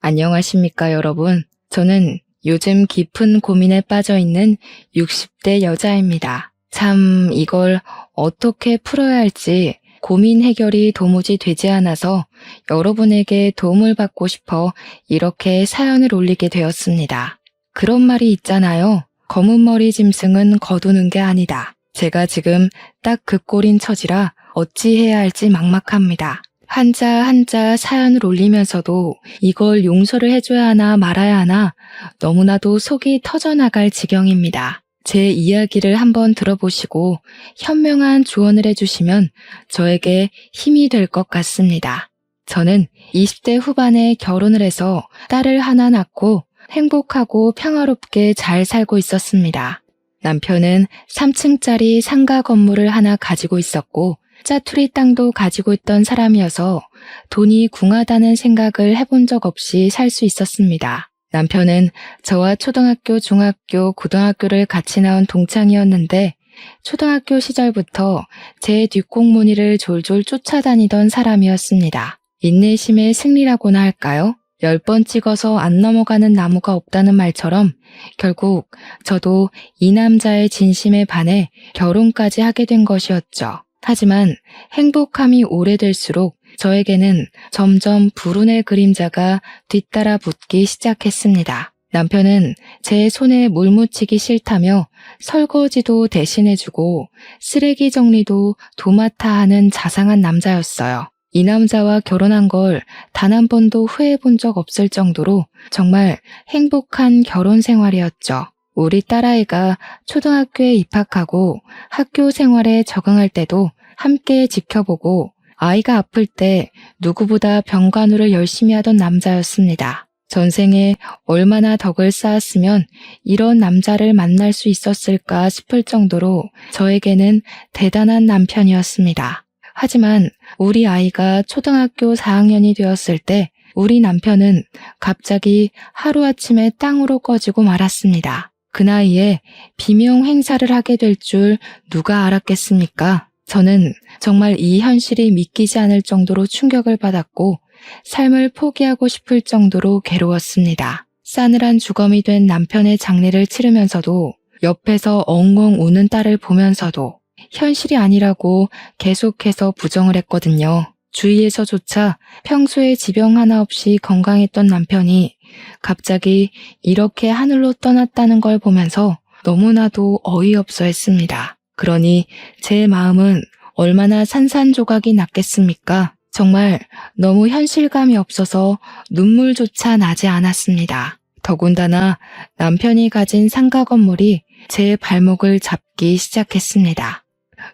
안녕하십니까, 여러분. 저는 요즘 깊은 고민에 빠져 있는 60대 여자입니다. 참, 이걸 어떻게 풀어야 할지 고민 해결이 도무지 되지 않아서 여러분에게 도움을 받고 싶어 이렇게 사연을 올리게 되었습니다. 그런 말이 있잖아요. 검은 머리 짐승은 거두는 게 아니다. 제가 지금 딱 그 꼴인 처지라 어찌해야 할지 막막합니다. 한자 사연을 올리면서도 이걸 용서를 해줘야 하나 말아야 하나 너무나도 속이 터져나갈 지경입니다. 제 이야기를 한번 들어보시고 현명한 조언을 해주시면 저에게 힘이 될 것 같습니다. 저는 20대 후반에 결혼을 해서 딸을 하나 낳고 행복하고 평화롭게 잘 살고 있었습니다. 남편은 3층짜리 상가 건물을 하나 가지고 있었고 짜투리 땅도 가지고 있던 사람이어서 돈이 궁하다는 생각을 해본 적 없이 살 수 있었습니다. 남편은 저와 초등학교, 중학교, 고등학교를 같이 나온 동창이었는데 초등학교 시절부터 제 뒷공무니를 졸졸 쫓아다니던 사람이었습니다. 인내심의 승리라고나 할까요? 10번 찍어서 안 넘어가는 나무가 없다는 말처럼 결국 저도 이 남자의 진심에 반해 결혼까지 하게 된 것이었죠. 하지만 행복함이 오래될수록 저에게는 점점 불운의 그림자가 뒤따라 붙기 시작했습니다. 남편은 제 손에 물 묻히기 싫다며 설거지도 대신해주고 쓰레기 정리도 도맡아 하는 자상한 남자였어요. 이 남자와 결혼한 걸 단 한 번도 후회해본 적 없을 정도로 정말 행복한 결혼 생활이었죠. 우리 딸아이가 초등학교에 입학하고 학교 생활에 적응할 때도 함께 지켜보고 아이가 아플 때 누구보다 병간호를 열심히 하던 남자였습니다. 전생에 얼마나 덕을 쌓았으면 이런 남자를 만날 수 있었을까 싶을 정도로 저에게는 대단한 남편이었습니다. 하지만 우리 아이가 초등학교 4학년이 되었을 때 우리 남편은 갑자기 하루아침에 땅으로 꺼지고 말았습니다. 그 나이에 비명 행사를 하게 될 줄 누가 알았겠습니까? 저는 정말 이 현실이 믿기지 않을 정도로 충격을 받았고 삶을 포기하고 싶을 정도로 괴로웠습니다. 싸늘한 주검이 된 남편의 장례를 치르면서도 옆에서 엉엉 우는 딸을 보면서도 현실이 아니라고 계속해서 부정을 했거든요. 주위에서조차 평소에 지병 하나 없이 건강했던 남편이 갑자기 이렇게 하늘로 떠났다는 걸 보면서 너무나도 어이없어 했습니다. 그러니 제 마음은 얼마나 산산조각이 났겠습니까? 정말 너무 현실감이 없어서 눈물조차 나지 않았습니다. 더군다나 남편이 가진 상가 건물이 제 발목을 잡기 시작했습니다.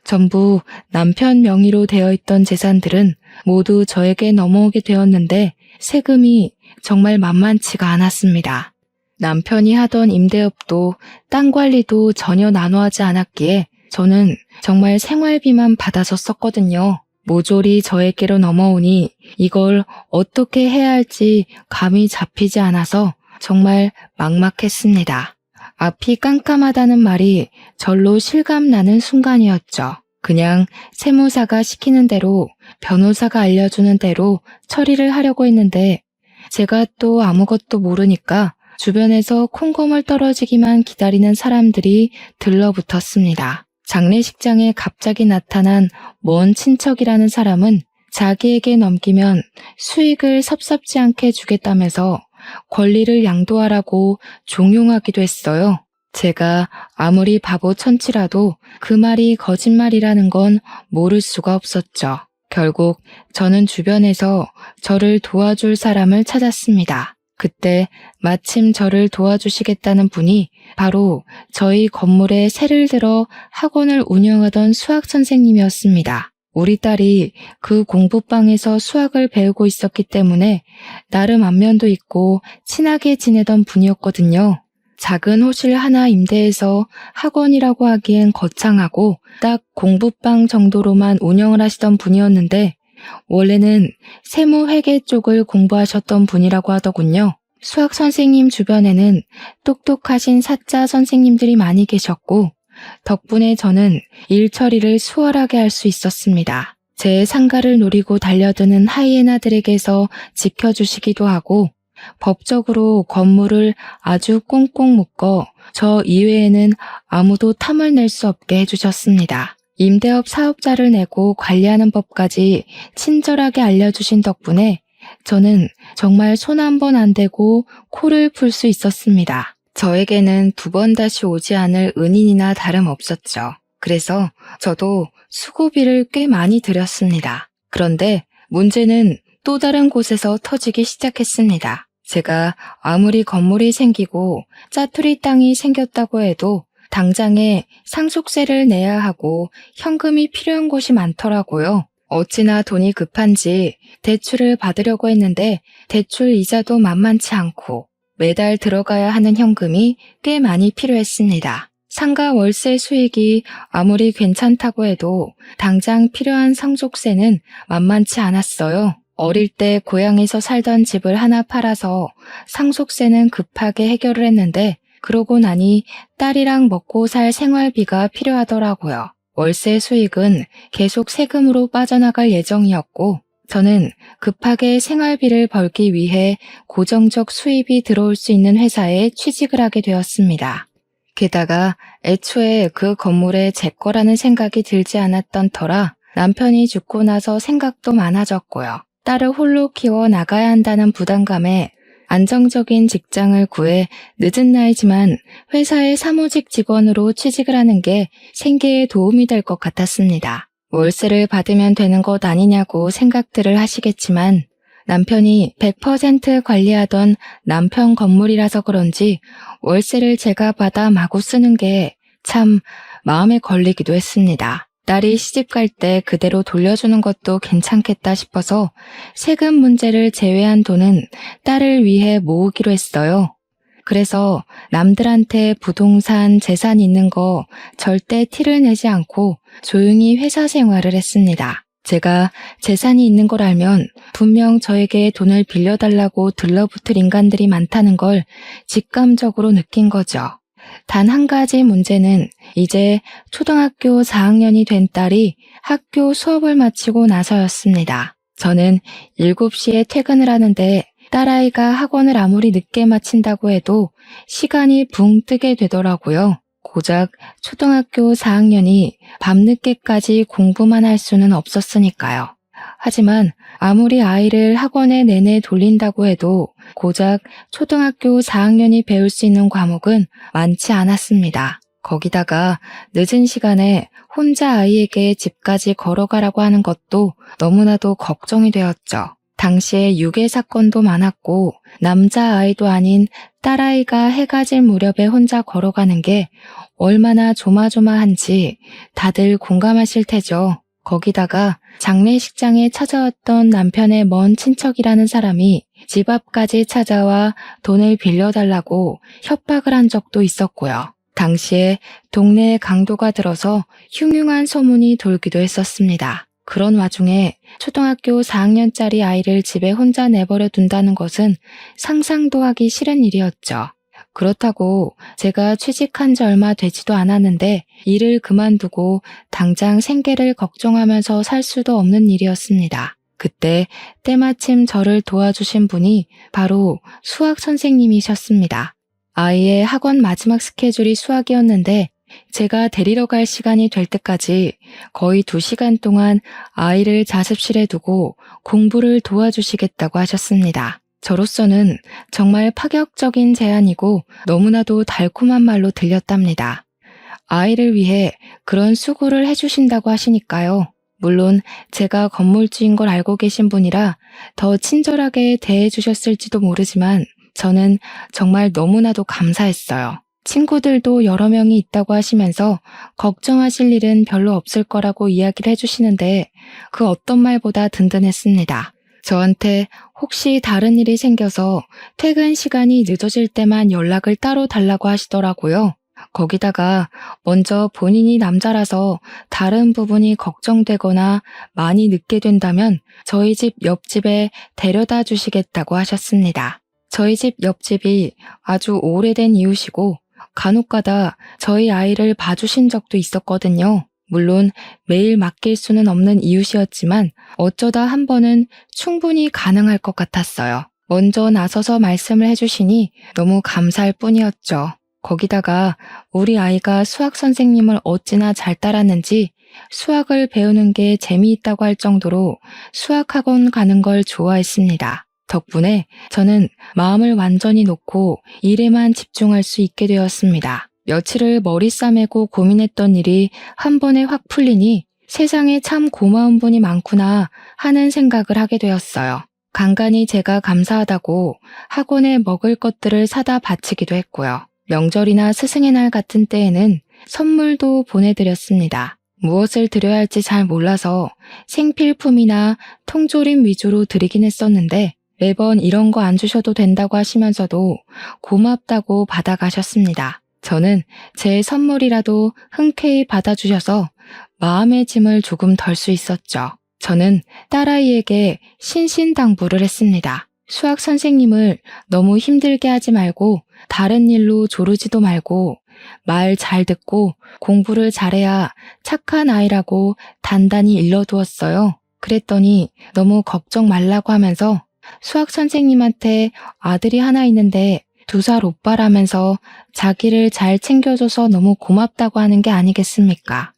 전부 남편 명의로 되어 있던 재산들은 모두 저에게 넘어오게 되었는데 세금이 정말 만만치가 않았습니다. 남편이 하던 임대업도 땅 관리도 전혀 나눠하지 않았기에 저는 정말 생활비만 받아서 썼거든요. 모조리 저에게로 넘어오니 이걸 어떻게 해야 할지 감이 잡히지 않아서 정말 막막했습니다. 앞이 깜깜하다는 말이 절로 실감나는 순간이었죠. 그냥 세무사가 시키는 대로 변호사가 알려주는 대로 처리를 하려고 했는데 제가 또 아무것도 모르니까 주변에서 콩고물 떨어지기만 기다리는 사람들이 들러붙었습니다. 장례식장에 갑자기 나타난 먼 친척이라는 사람은 자기에게 넘기면 수익을 섭섭지 않게 주겠다면서 권리를 양도하라고 종용하기도 했어요. 제가 아무리 바보 천치라도 그 말이 거짓말이라는 건 모를 수가 없었죠. 결국 저는 주변에서 저를 도와줄 사람을 찾았습니다. 그때 마침 저를 도와주시겠다는 분이 바로 저희 건물에 새를 들어 학원을 운영하던 수학 선생님이었습니다. 우리 딸이 그 공부방에서 수학을 배우고 있었기 때문에 나름 안면도 있고 친하게 지내던 분이었거든요. 작은 호실 하나 임대해서 학원이라고 하기엔 거창하고 딱 공부방 정도로만 운영을 하시던 분이었는데 원래는 세무회계 쪽을 공부하셨던 분이라고 하더군요. 수학 선생님 주변에는 똑똑하신 사자 선생님들이 많이 계셨고 덕분에 저는 일 처리를 수월하게 할 수 있었습니다. 제 상가를 노리고 달려드는 하이에나들에게서 지켜주시기도 하고 법적으로 건물을 아주 꽁꽁 묶어 저 이외에는 아무도 탐을 낼 수 없게 해주셨습니다. 임대업 사업자를 내고 관리하는 법까지 친절하게 알려주신 덕분에 저는 정말 손 한 번 안 대고 코를 풀 수 있었습니다. 저에게는 두 번 다시 오지 않을 은인이나 다름없었죠. 그래서 저도 수고비를 꽤 많이 들였습니다. 그런데 문제는 또 다른 곳에서 터지기 시작했습니다. 제가 아무리 건물이 생기고 짜투리 땅이 생겼다고 해도 당장에 상속세를 내야 하고 현금이 필요한 곳이 많더라고요. 어찌나 돈이 급한지 대출을 받으려고 했는데 대출 이자도 만만치 않고 매달 들어가야 하는 현금이 꽤 많이 필요했습니다. 상가 월세 수익이 아무리 괜찮다고 해도 당장 필요한 상속세는 만만치 않았어요. 어릴 때 고향에서 살던 집을 하나 팔아서 상속세는 급하게 해결을 했는데 그러고 나니 딸이랑 먹고 살 생활비가 필요하더라고요. 월세 수익은 계속 세금으로 빠져나갈 예정이었고 저는 급하게 생활비를 벌기 위해 고정적 수입이 들어올 수 있는 회사에 취직을 하게 되었습니다. 게다가 애초에 그 건물에 제 거라는 생각이 들지 않았던 터라 남편이 죽고 나서 생각도 많아졌고요. 딸을 홀로 키워 나가야 한다는 부담감에 안정적인 직장을 구해 늦은 나이지만 회사의 사무직 직원으로 취직을 하는 게 생계에 도움이 될 것 같았습니다. 월세를 받으면 되는 것 아니냐고 생각들을 하시겠지만 남편이 100% 관리하던 남편 건물이라서 그런지 월세를 제가 받아 마구 쓰는 게 참 마음에 걸리기도 했습니다. 딸이 시집갈 때 그대로 돌려주는 것도 괜찮겠다 싶어서 세금 문제를 제외한 돈은 딸을 위해 모으기로 했어요. 그래서 남들한테 부동산, 재산 있는 거 절대 티를 내지 않고 조용히 회사 생활을 했습니다. 제가 재산이 있는 걸 알면 분명 저에게 돈을 빌려달라고 들러붙을 인간들이 많다는 걸 직감적으로 느낀 거죠. 단 한 가지 문제는 이제 초등학교 4학년이 된 딸이 학교 수업을 마치고 나서였습니다. 저는 7시에 퇴근을 하는데 딸아이가 학원을 아무리 늦게 마친다고 해도 시간이 붕 뜨게 되더라고요. 고작 초등학교 4학년이 밤늦게까지 공부만 할 수는 없었으니까요. 하지만 아무리 아이를 학원에 내내 돌린다고 해도 고작 초등학교 4학년이 배울 수 있는 과목은 많지 않았습니다. 거기다가 늦은 시간에 혼자 아이에게 집까지 걸어가라고 하는 것도 너무나도 걱정이 되었죠. 당시에 유괴 사건도 많았고 남자아이도 아닌 딸아이가 해가 질 무렵에 혼자 걸어가는 게 얼마나 조마조마한지 다들 공감하실 테죠. 거기다가 장례식장에 찾아왔던 남편의 먼 친척이라는 사람이 집 앞까지 찾아와 돈을 빌려달라고 협박을 한 적도 있었고요. 당시에 동네에 강도가 들어서 흉흉한 소문이 돌기도 했었습니다. 그런 와중에 초등학교 4학년짜리 아이를 집에 혼자 내버려 둔다는 것은 상상도 하기 싫은 일이었죠. 그렇다고 제가 취직한 지 얼마 되지도 않았는데 일을 그만두고 당장 생계를 걱정하면서 살 수도 없는 일이었습니다. 그때 때마침 저를 도와주신 분이 바로 수학 선생님이셨습니다. 아이의 학원 마지막 스케줄이 수학이었는데 제가 데리러 갈 시간이 될 때까지 거의 2시간 동안 아이를 자습실에 두고 공부를 도와주시겠다고 하셨습니다. 저로서는 정말 파격적인 제안이고 너무나도 달콤한 말로 들렸답니다. 아이를 위해 그런 수고를 해주신다고 하시니까요. 물론 제가 건물주인 걸 알고 계신 분이라 더 친절하게 대해주셨을지도 모르지만 저는 정말 너무나도 감사했어요. 친구들도 여러 명이 있다고 하시면서 걱정하실 일은 별로 없을 거라고 이야기를 해주시는데 그 어떤 말보다 든든했습니다. 저한테 혹시 다른 일이 생겨서 퇴근 시간이 늦어질 때만 연락을 따로 달라고 하시더라고요. 거기다가 먼저 본인이 남자라서 다른 부분이 걱정되거나 많이 늦게 된다면 저희 집 옆집에 데려다 주시겠다고 하셨습니다. 저희 집 옆집이 아주 오래된 이웃이고 간혹가다 저희 아이를 봐주신 적도 있었거든요. 물론 매일 맡길 수는 없는 이웃이었지만 어쩌다 한 번은 충분히 가능할 것 같았어요. 먼저 나서서 말씀을 해주시니 너무 감사할 뿐이었죠. 거기다가 우리 아이가 수학 선생님을 어찌나 잘 따랐는지 수학을 배우는 게 재미있다고 할 정도로 수학학원 가는 걸 좋아했습니다. 덕분에 저는 마음을 완전히 놓고 일에만 집중할 수 있게 되었습니다. 며칠을 머리 싸매고 고민했던 일이 한 번에 확 풀리니 세상에 참 고마운 분이 많구나 하는 생각을 하게 되었어요. 간간히 제가 감사하다고 학원에 먹을 것들을 사다 바치기도 했고요. 명절이나 스승의 날 같은 때에는 선물도 보내드렸습니다. 무엇을 드려야 할지 잘 몰라서 생필품이나 통조림 위주로 드리긴 했었는데 매번 이런 거 안 주셔도 된다고 하시면서도 고맙다고 받아가셨습니다. 저는 제 선물이라도 흔쾌히 받아주셔서 마음의 짐을 조금 덜 수 있었죠. 저는 딸아이에게 신신당부를 했습니다. 수학 선생님을 너무 힘들게 하지 말고 다른 일로 조르지도 말고 말 잘 듣고 공부를 잘해야 착한 아이라고 단단히 일러두었어요. 그랬더니 너무 걱정 말라고 하면서 수학 선생님한테 아들이 하나 있는데 2살 오빠라면서 자기를 잘 챙겨줘서 너무 고맙다고 하는 게 아니겠습니까?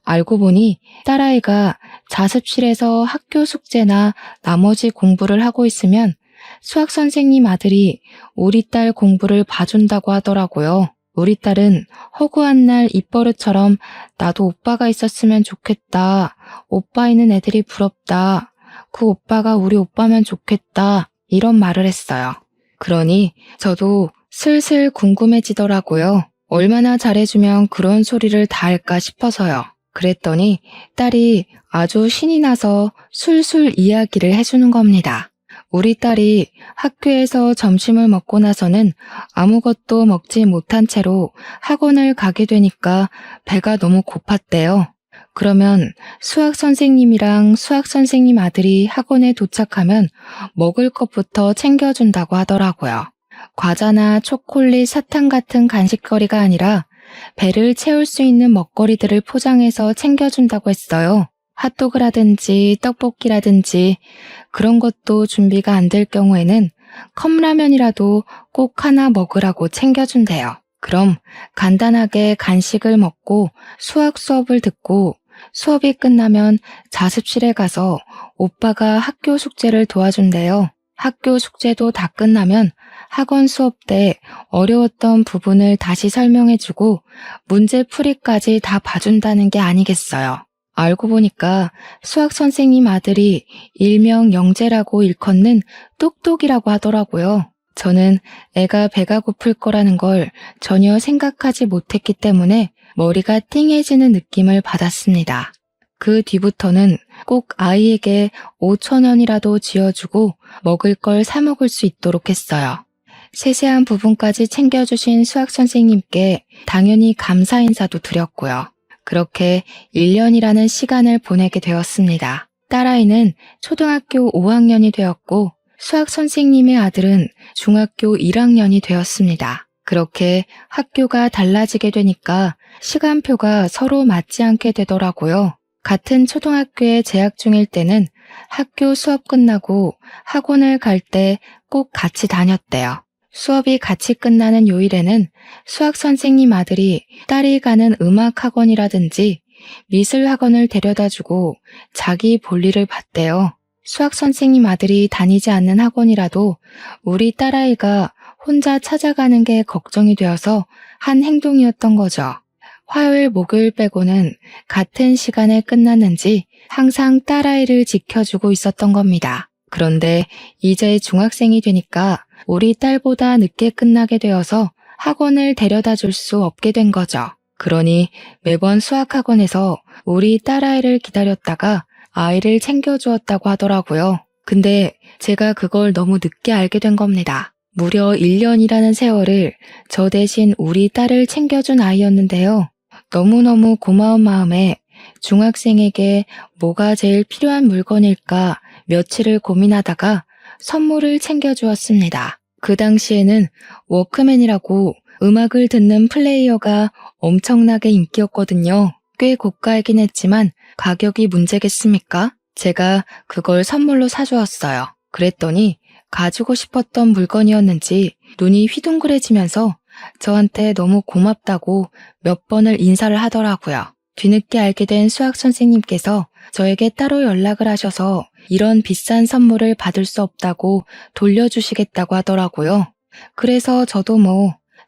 알고 보니 딸아이가 자습실에서 학교 숙제나 나머지 공부를 하고 있으면 수학 선생님 아들이 우리 딸 공부를 봐준다고 하더라고요. 우리 딸은 허구한 날 입버릇처럼 나도 오빠가 있었으면 좋겠다. 오빠 있는 애들이 부럽다. 그 오빠가 우리 오빠면 좋겠다. 이런 말을 했어요. 그러니 저도 슬슬 궁금해지더라고요. 얼마나 잘해주면 그런 소리를 다 할까 싶어서요. 그랬더니 딸이 아주 신이 나서 술술 이야기를 해주는 겁니다. 우리 딸이 학교에서 점심을 먹고 나서는 아무것도 먹지 못한 채로 학원을 가게 되니까 배가 너무 고팠대요. 그러면 수학 선생님이랑 수학 선생님 아들이 학원에 도착하면 먹을 것부터 챙겨준다고 하더라고요. 과자나 초콜릿, 사탕 같은 간식거리가 아니라 배를 채울 수 있는 먹거리들을 포장해서 챙겨준다고 했어요. 핫도그라든지 떡볶이라든지 그런 것도 준비가 안 될 경우에는 컵라면이라도 꼭 하나 먹으라고 챙겨준대요. 그럼 간단하게 간식을 먹고 수학 수업을 듣고 수업이 끝나면 자습실에 가서 오빠가 학교 숙제를 도와준대요. 학교 숙제도 다 끝나면 학원 수업 때 어려웠던 부분을 다시 설명해주고 문제 풀이까지 다 봐준다는 게 아니겠어요. 알고 보니까 수학 선생님 아들이 일명 영재라고 일컫는 똑똑이라고 하더라고요. 저는 애가 배가 고플 거라는 걸 전혀 생각하지 못했기 때문에 머리가 띵해지는 느낌을 받았습니다. 그 뒤부터는 꼭 아이에게 5,000원이라도 쥐어주고 먹을 걸 사 먹을 수 있도록 했어요. 세세한 부분까지 챙겨주신 수학 선생님께 당연히 감사 인사도 드렸고요. 그렇게 1년이라는 시간을 보내게 되었습니다. 딸아이는 초등학교 5학년이 되었고 수학 선생님의 아들은 중학교 1학년이 되었습니다. 그렇게 학교가 달라지게 되니까 시간표가 서로 맞지 않게 되더라고요. 같은 초등학교에 재학 중일 때는 학교 수업 끝나고 학원을 갈 때 꼭 같이 다녔대요. 수업이 같이 끝나는 요일에는 수학 선생님 아들이 딸이 가는 음악 학원이라든지 미술 학원을 데려다주고 자기 볼일을 봤대요. 수학 선생님 아들이 다니지 않는 학원이라도 우리 딸아이가 혼자 찾아가는 게 걱정이 되어서 한 행동이었던 거죠. 화요일, 목요일 빼고는 같은 시간에 끝났는지 항상 딸아이를 지켜주고 있었던 겁니다. 그런데 이제 중학생이 되니까 우리 딸보다 늦게 끝나게 되어서 학원을 데려다 줄 수 없게 된 거죠. 그러니 매번 수학학원에서 우리 딸아이를 기다렸다가 아이를 챙겨주었다고 하더라고요. 근데 제가 그걸 너무 늦게 알게 된 겁니다. 무려 1년이라는 세월을 저 대신 우리 딸을 챙겨준 아이였는데요. 너무너무 고마운 마음에 중학생에게 뭐가 제일 필요한 물건일까 며칠을 고민하다가 선물을 챙겨주었습니다. 그 당시에는 워크맨이라고 음악을 듣는 플레이어가 엄청나게 인기였거든요. 꽤 고가이긴 했지만 가격이 문제겠습니까? 제가 그걸 선물로 사주었어요. 그랬더니 가지고 싶었던 물건이었는지 눈이 휘둥그레지면서 저한테 너무 고맙다고 몇 번을 인사를 하더라고요. 뒤늦게 알게 된 수학 선생님께서 저에게 따로 연락을 하셔서 이런 비싼 선물을 받을 수 없다고 돌려주시겠다고 하더라고요. 그래서 저도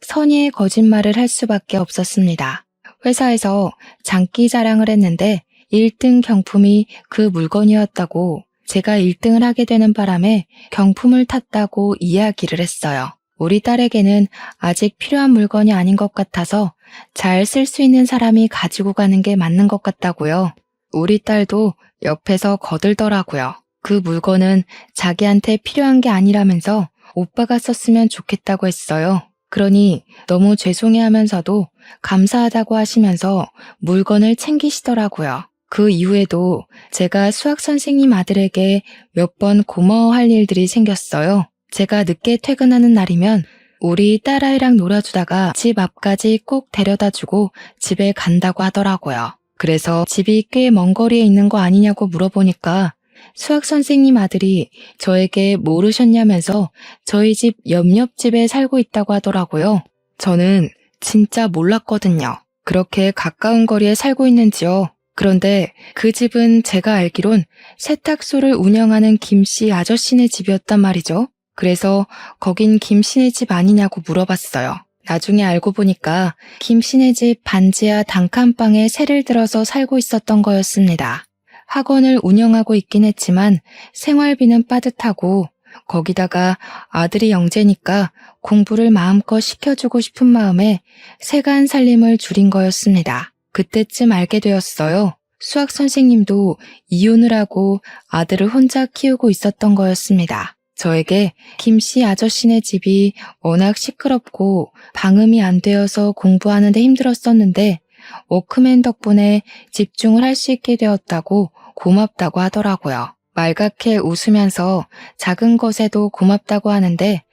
선의의 거짓말을 할 수밖에 없었습니다. 회사에서 장기 자랑을 했는데 1등 경품이 그 물건이었다고 제가 1등을 하게 되는 바람에 경품을 탔다고 이야기를 했어요. 우리 딸에게는 아직 필요한 물건이 아닌 것 같아서 잘 쓸 수 있는 사람이 가지고 가는 게 맞는 것 같다고요. 우리 딸도 옆에서 거들더라고요. 그 물건은 자기한테 필요한 게 아니라면서 오빠가 썼으면 좋겠다고 했어요. 그러니 너무 죄송해하면서도 감사하다고 하시면서 물건을 챙기시더라고요. 그 이후에도 제가 수학 선생님 아들에게 몇 번 고마워할 일들이 생겼어요. 제가 늦게 퇴근하는 날이면 우리 딸아이랑 놀아주다가 집 앞까지 꼭 데려다주고 집에 간다고 하더라고요. 그래서 집이 꽤 먼 거리에 있는 거 아니냐고 물어보니까 수학 선생님 아들이 저에게 모르셨냐면서 저희 집 옆집에 살고 있다고 하더라고요. 저는 진짜 몰랐거든요. 그렇게 가까운 거리에 살고 있는지요. 그런데 그 집은 제가 알기론 세탁소를 운영하는 김씨 아저씨네 집이었단 말이죠. 그래서 거긴 김씨네 집 아니냐고 물어봤어요. 나중에 알고 보니까 김씨네 집 반지하 단칸방에 새를 들어서 살고 있었던 거였습니다. 학원을 운영하고 있긴 했지만 생활비는 빠듯하고 거기다가 아들이 영재니까 공부를 마음껏 시켜주고 싶은 마음에 세간 살림을 줄인 거였습니다. 그때쯤 알게 되었어요. 수학 선생님도 이혼을 하고 아들을 혼자 키우고 있었던 거였습니다. 저에게 김씨 아저씨네 집이 워낙 시끄럽고 방음이 안 되어서 공부하는데 힘들었었는데 워크맨 덕분에 집중을 할 수 있게 되었다고 고맙다고 하더라고요. 말갛게 웃으면서 작은 것에도 고맙다고 하는데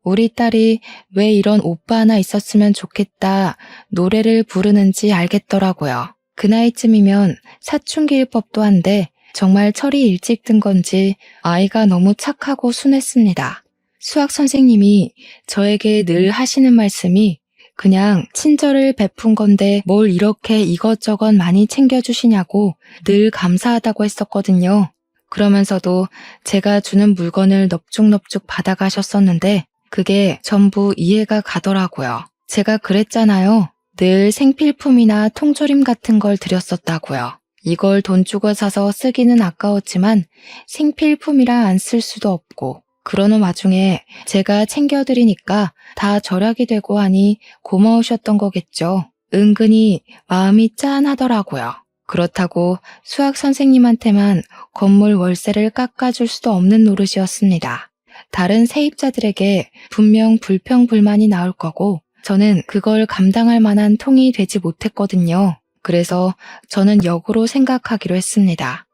우리 딸이 왜 이런 오빠 하나 있었으면 좋겠다 노래를 부르는지 알겠더라고요. 그 나이쯤이면 사춘기일 법도 한데 정말 철이 일찍 든 건지 아이가 너무 착하고 순했습니다. 수학 선생님이 저에게 늘 하시는 말씀이 그냥 친절을 베푼 건데 뭘 이렇게 이것저것 많이 챙겨주시냐고 늘 감사하다고 했었거든요. 그러면서도 제가 주는 물건을 넙죽넙죽 받아가셨었는데 그게 전부 이해가 가더라고요. 제가 그랬잖아요. 늘 생필품이나 통조림 같은 걸 드렸었다고요. 이걸 돈 주고 사서 쓰기는 아까웠지만 생필품이라 안 쓸 수도 없고 그러는 와중에 제가 챙겨드리니까 다 절약이 되고 하니 고마우셨던 거겠죠. 은근히 마음이 짠하더라고요. 그렇다고 수학 선생님한테만 건물 월세를 깎아줄 수도 없는 노릇이었습니다. 다른 세입자들에게 분명 불평불만이 나올 거고 저는 그걸 감당할 만한 통이 되지 못했거든요. 그래서 저는 역으로 생각하기로 했습니다.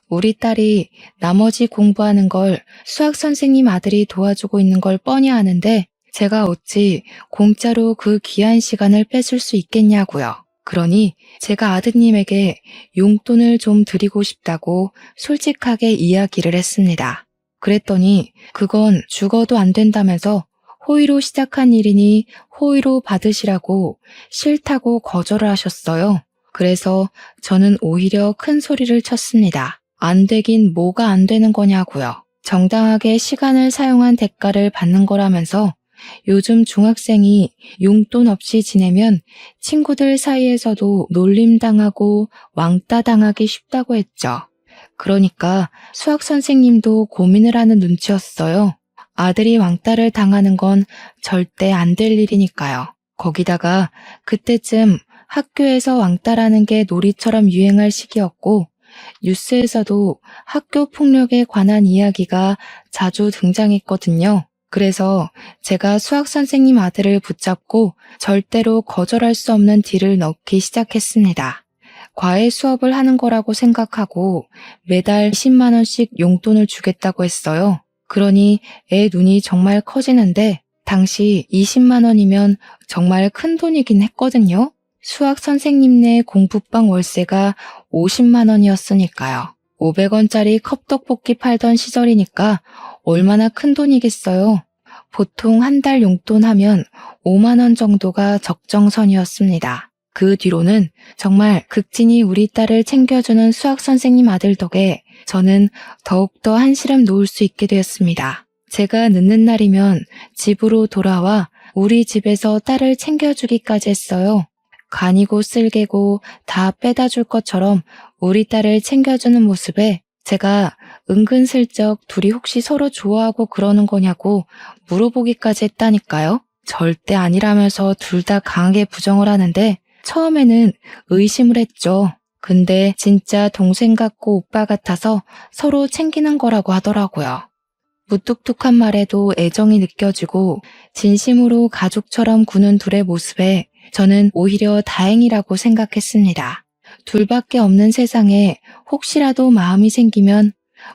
우리 딸이 나머지 공부하는 걸 수학 선생님 아들이 도와주고 있는 걸 뻔히 아는데 제가 어찌 공짜로 그 귀한 시간을 뺏을 수 있겠냐고요. 그러니 제가 아드님에게 용돈을 좀 드리고 싶다고 솔직하게 이야기를 했습니다. 그랬더니 그건 죽어도 안 된다면서 호의로 시작한 일이니 호의로 받으시라고 싫다고 거절을 하셨어요. 그래서 저는 오히려 큰 소리를 쳤습니다. 안 되긴 뭐가 안 되는 거냐고요. 정당하게 시간을 사용한 대가를 받는 거라면서 요즘 중학생이 용돈 없이 지내면 친구들 사이에서도 놀림당하고 왕따당하기 쉽다고 했죠. 그러니까 수학 선생님도 고민을 하는 눈치였어요. 아들이 왕따를 당하는 건 절대 안 될 일이니까요. 거기다가 그때쯤 학교에서 왕따라는 게 놀이처럼 유행할 시기였고 뉴스에서도 학교 폭력에 관한 이야기가 자주 등장했거든요. 그래서 제가 수학 선생님 아들을 붙잡고 절대로 거절할 수 없는 딜을 넣기 시작했습니다. 과외 수업을 하는 거라고 생각하고 매달 10만 원씩 용돈을 주겠다고 했어요. 그러니 애 눈이 정말 커지는데 당시 20만 원이면 정말 큰 돈이긴 했거든요. 수학 선생님네 공부방 월세가 50만 원이었으니까요. 500원짜리 컵떡볶이 팔던 시절이니까 얼마나 큰 돈이겠어요. 보통 한 달 용돈 하면 5만 원 정도가 적정선이었습니다. 그 뒤로는 정말 극진히 우리 딸을 챙겨주는 수학 선생님 아들 덕에 저는 더욱더 한시름 놓을 수 있게 되었습니다. 제가 늦는 날이면 집으로 돌아와 우리 집에서 딸을 챙겨주기까지 했어요. 간이고 쓸개고 다 빼다 줄 것처럼 우리 딸을 챙겨주는 모습에 제가 은근슬쩍 둘이 혹시 서로 좋아하고 그러는 거냐고 물어보기까지 했다니까요. 절대 아니라면서 둘 다 강하게 부정을 하는데 처음에는 의심을 했죠. 근데 진짜 동생 같고 오빠 같아서 서로 챙기는 거라고 하더라고요. 무뚝뚝한 말에도 애정이 느껴지고 진심으로 가족처럼 구는 둘의 모습에 저는 오히려 다행이라고 생각했습니다. 둘밖에 없는 세상에 혹시라도 마음이 생기면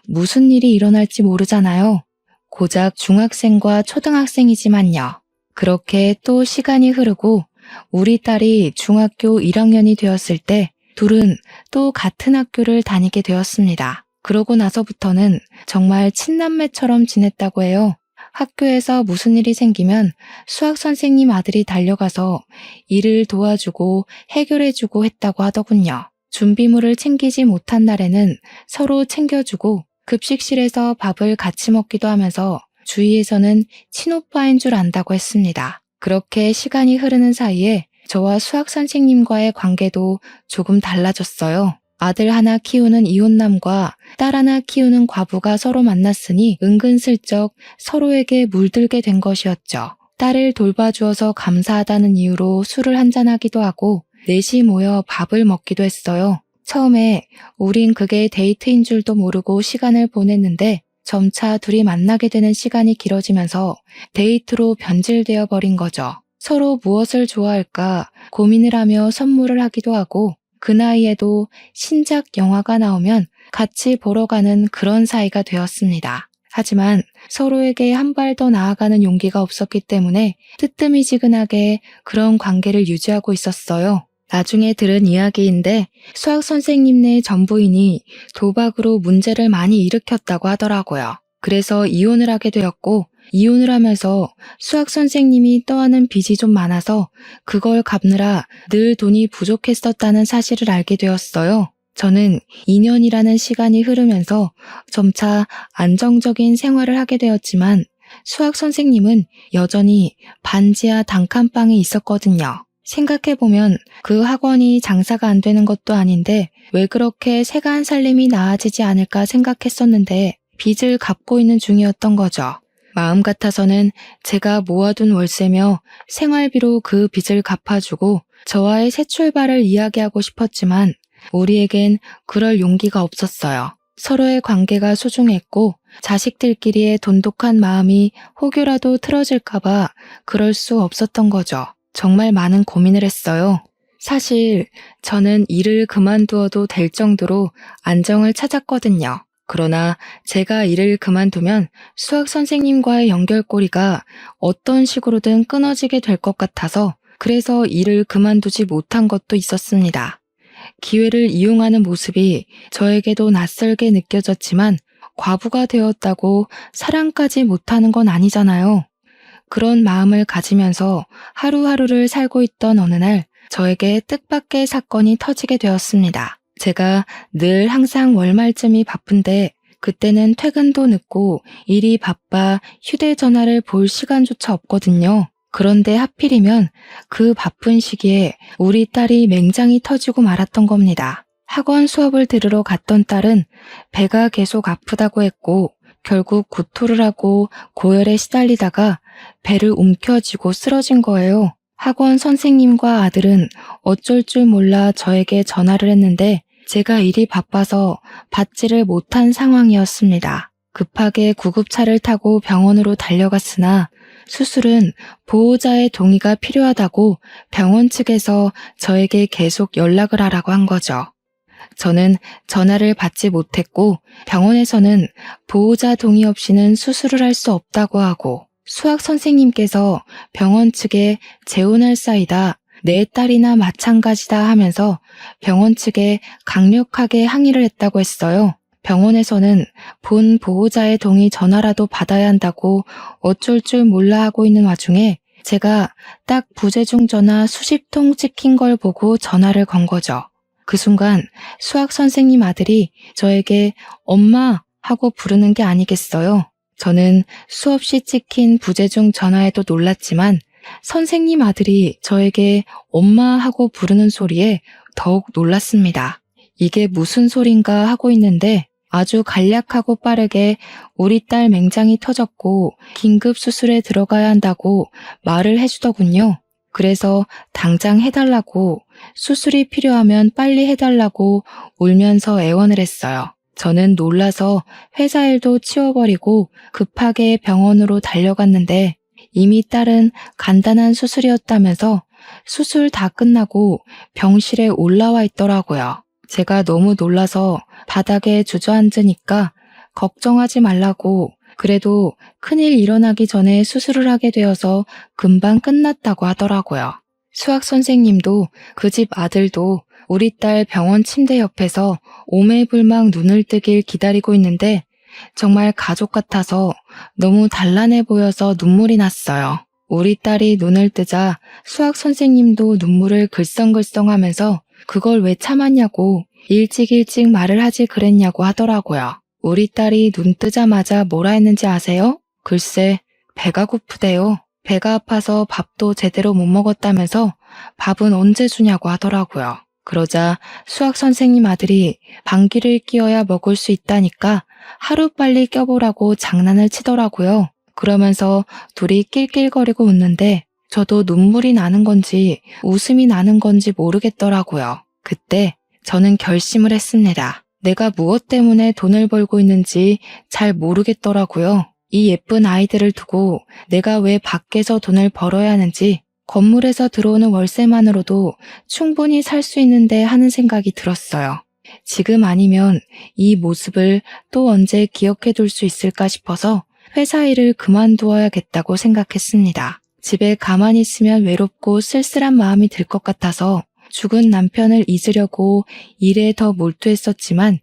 무슨 일이 일어날지 모르잖아요. 고작 중학생과 초등학생이지만요. 그렇게 또 시간이 흐르고 우리 딸이 중학교 1학년이 되었을 때 둘은 또 같은 학교를 다니게 되었습니다. 그러고 나서부터는 정말 친남매처럼 지냈다고 해요. 학교에서 무슨 일이 생기면 수학 선생님 아들이 달려가서 일을 도와주고 해결해주고 했다고 하더군요. 준비물을 챙기지 못한 날에는 서로 챙겨주고 급식실에서 밥을 같이 먹기도 하면서 주위에서는 친오빠인 줄 안다고 했습니다. 그렇게 시간이 흐르는 사이에 저와 수학 선생님과의 관계도 조금 달라졌어요. 아들 하나 키우는 이혼남과 딸 하나 키우는 과부가 서로 만났으니 은근슬쩍 서로에게 물들게 된 것이었죠. 딸을 돌봐주어서 감사하다는 이유로 술을 한잔하기도 하고 넷이 모여 밥을 먹기도 했어요. 처음에 우린 그게 데이트인 줄도 모르고 시간을 보냈는데 점차 둘이 만나게 되는 시간이 길어지면서 데이트로 변질되어 버린 거죠. 서로 무엇을 좋아할까 고민을 하며 선물을 하기도 하고 그 나이에도 신작 영화가 나오면 같이 보러 가는 그런 사이가 되었습니다. 하지만 서로에게 한 발 더 나아가는 용기가 없었기 때문에 뜨뜨미지근하게 그런 관계를 유지하고 있었어요. 나중에 들은 이야기인데 수학 선생님네 전부인이 도박으로 문제를 많이 일으켰다고 하더라고요. 그래서 이혼을 하게 되었고 이혼을 하면서 수학 선생님이 떠안은 빚이 좀 많아서 그걸 갚느라 늘 돈이 부족했었다는 사실을 알게 되었어요. 저는 2년이라는 시간이 흐르면서 점차 안정적인 생활을 하게 되었지만 수학 선생님은 여전히 반지하 단칸방에 있었거든요. 생각해보면 그 학원이 장사가 안 되는 것도 아닌데 왜 그렇게 세간 살림이 나아지지 않을까 생각했었는데 빚을 갚고 있는 중이었던 거죠. 마음 같아서는 제가 모아둔 월세며 생활비로 그 빚을 갚아주고 저와의 새 출발을 이야기하고 싶었지만 우리에겐 그럴 용기가 없었어요. 서로의 관계가 소중했고 자식들끼리의 돈독한 마음이 혹여라도 틀어질까봐 그럴 수 없었던 거죠. 정말 많은 고민을 했어요. 사실 저는 일을 그만두어도 될 정도로 안정을 찾았거든요. 그러나 제가 일을 그만두면 수학 선생님과의 연결고리가 어떤 식으로든 끊어지게 될 것 같아서 그래서 일을 그만두지 못한 것도 있었습니다. 기회를 이용하는 모습이 저에게도 낯설게 느껴졌지만 과부가 되었다고 사랑까지 못하는 건 아니잖아요. 그런 마음을 가지면서 하루하루를 살고 있던 어느 날 저에게 뜻밖의 사건이 터지게 되었습니다. 제가 늘 항상 월말쯤이 바쁜데 그때는 퇴근도 늦고 일이 바빠 휴대전화를 볼 시간조차 없거든요. 그런데 하필이면 그 바쁜 시기에 우리 딸이 맹장이 터지고 말았던 겁니다. 학원 수업을 들으러 갔던 딸은 배가 계속 아프다고 했고 결국 구토를 하고 고열에 시달리다가 배를 움켜쥐고 쓰러진 거예요. 학원 선생님과 아들은 어쩔 줄 몰라 저에게 전화를 했는데 제가 일이 바빠서 받지를 못한 상황이었습니다. 급하게 구급차를 타고 병원으로 달려갔으나 수술은 보호자의 동의가 필요하다고 병원 측에서 저에게 계속 연락을 하라고 한 거죠. 저는 전화를 받지 못했고 병원에서는 보호자 동의 없이는 수술을 할 수 없다고 하고 수학 선생님께서 병원 측에 재혼할 사이다. 내 딸이나 마찬가지다 하면서 병원 측에 강력하게 항의를 했다고 했어요. 병원에서는 본 보호자의 동의 전화라도 받아야 한다고 어쩔 줄 몰라 하고 있는 와중에 제가 딱 부재중 전화 수십 통 찍힌 걸 보고 전화를 건 거죠. 그 순간 수학 선생님 아들이 저에게 엄마 하고 부르는 게 아니겠어요. 저는 수없이 찍힌 부재중 전화에도 놀랐지만 선생님 아들이 저에게 엄마 하고 부르는 소리에 더욱 놀랐습니다. 이게 무슨 소린가 하고 있는데 아주 간략하고 빠르게 우리 딸 맹장이 터졌고 긴급 수술에 들어가야 한다고 말을 해주더군요. 그래서 당장 해달라고, 수술이 필요하면 빨리 해달라고 울면서 애원을 했어요. 저는 놀라서 회사 일도 치워버리고 급하게 병원으로 달려갔는데 이미 딸은 간단한 수술이었다면서 수술 다 끝나고 병실에 올라와 있더라고요. 제가 너무 놀라서 바닥에 주저앉으니까 걱정하지 말라고, 그래도 큰일 일어나기 전에 수술을 하게 되어서 금방 끝났다고 하더라고요. 수학 선생님도 그 집 아들도 우리 딸 병원 침대 옆에서 오매불망 눈을 뜨길 기다리고 있는데 정말 가족 같아서 너무 단란해 보여서 눈물이 났어요. 우리 딸이 눈을 뜨자 수학 선생님도 눈물을 글썽글썽하면서 그걸 왜 참았냐고, 일찍 말을 하지 그랬냐고 하더라고요. 우리 딸이 눈 뜨자마자 뭐라 했는지 아세요? 글쎄, 배가 고프대요. 배가 아파서 밥도 제대로 못 먹었다면서 밥은 언제 주냐고 하더라고요. 그러자 수학 선생님 아들이 방귀를 뀌어야 먹을 수 있다니까 하루빨리 껴보라고 장난을 치더라고요. 그러면서 둘이 낄낄거리고 웃는데 저도 눈물이 나는 건지 웃음이 나는 건지 모르겠더라고요. 그때 저는 결심을 했습니다. 내가 무엇 때문에 돈을 벌고 있는지 잘 모르겠더라고요. 이 예쁜 아이들을 두고 내가 왜 밖에서 돈을 벌어야 하는지, 건물에서 들어오는 월세만으로도 충분히 살 수 있는데 하는 생각이 들었어요. 지금 아니면 이 모습을 또 언제 기억해둘 수 있을까 싶어서 회사 일을 그만두어야겠다고 생각했습니다. 집에 가만히 있으면 외롭고 쓸쓸한 마음이 들 것 같아서 죽은 남편을 잊으려고 일에 더 몰두했었지만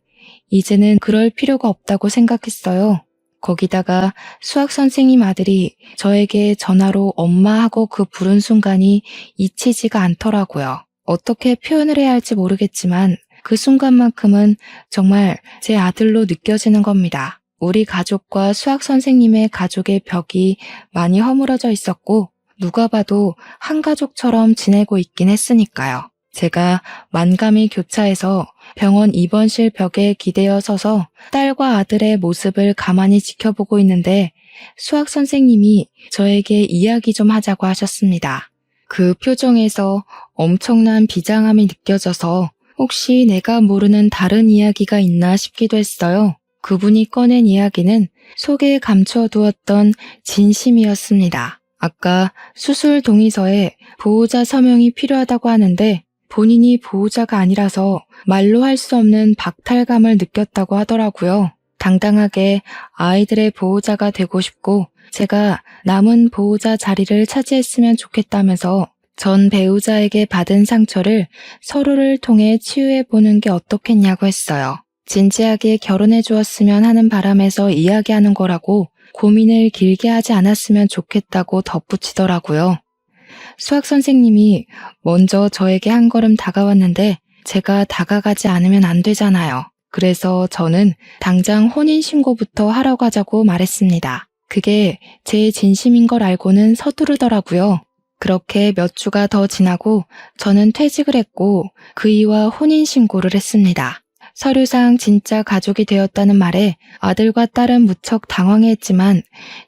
이제는 그럴 필요가 없다고 생각했어요. 거기다가 수학 선생님 아들이 저에게 전화로 엄마 하고 그 부른 순간이 잊히지가 않더라고요. 어떻게 표현을 해야 할지 모르겠지만 그 순간만큼은 정말 제 아들로 느껴지는 겁니다. 우리 가족과 수학 선생님의 가족의 벽이 많이 허물어져 있었고 누가 봐도 한 가족처럼 지내고 있긴 했으니까요. 제가 만감이 교차해서 병원 입원실 벽에 기대어 서서 딸과 아들의 모습을 가만히 지켜보고 있는데 수학 선생님이 저에게 이야기 좀 하자고 하셨습니다. 그 표정에서 엄청난 비장함이 느껴져서 혹시 내가 모르는 다른 이야기가 있나 싶기도 했어요. 그분이 꺼낸 이야기는 속에 감춰두었던 진심이었습니다. 아까 수술 동의서에 보호자 서명이 필요하다고 하는데 본인이 보호자가 아니라서 말로 할 수 없는 박탈감을 느꼈다고 하더라고요. 당당하게 아이들의 보호자가 되고 싶고 제가 남은 보호자 자리를 차지했으면 좋겠다면서 전 배우자에게 받은 상처를 서로를 통해 치유해보는 게 어떻겠냐고 했어요. 진지하게 결혼해 주었으면 하는 바람에서 이야기하는 거라고 고민을 길게 하지 않았으면 좋겠다고 덧붙이더라고요. 수학 선생님이 먼저 저에게 한 걸음 다가왔는데 제가 다가가지 않으면 안 되잖아요. 그래서 저는 당장 혼인신고부터 하러 가자고 말했습니다. 그게 제 진심인 걸 알고는 서두르더라고요. 그렇게 몇 주가 더 지나고 저는 퇴직을 했고 그이와 혼인신고를 했습니다. 서류상 진짜 가족이 되었다는 말에 아들과 딸은 무척 당황했지만